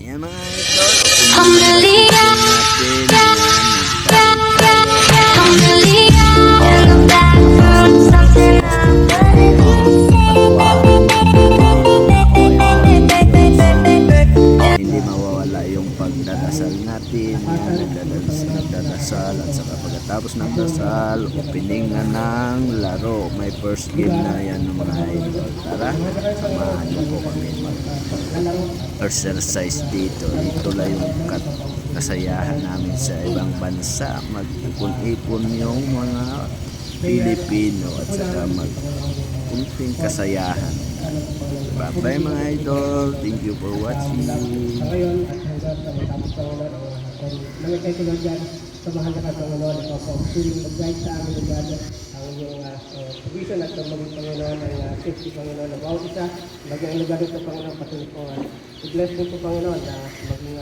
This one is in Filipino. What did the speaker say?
Yan mga idol. Natin hindi mawawala yung pagdadasal natin, nagdadasal at saka pagkatapos ng dasal, opening na ng laro. May first game na yan mga idol. Tara, samahan niyo po kami mag-exercise dito. Dito lang yung kasayahan namin sa ibang bansa. Mag-ipon-ipon yung mga Pilipino at saka mag-kunting kasayahan. Bye mga idol. Thank you for watching. Ngayon, nangitay ko lang dyan sa mahal na Panginoon at pagpapatuloy mag-guide sa amin ng God ang iyong provision at maging Panginoon ang safety Panginoon na bawat isa maging ang lugar ito Panginoon patuloy po. I-bless mo po Panginoon na maging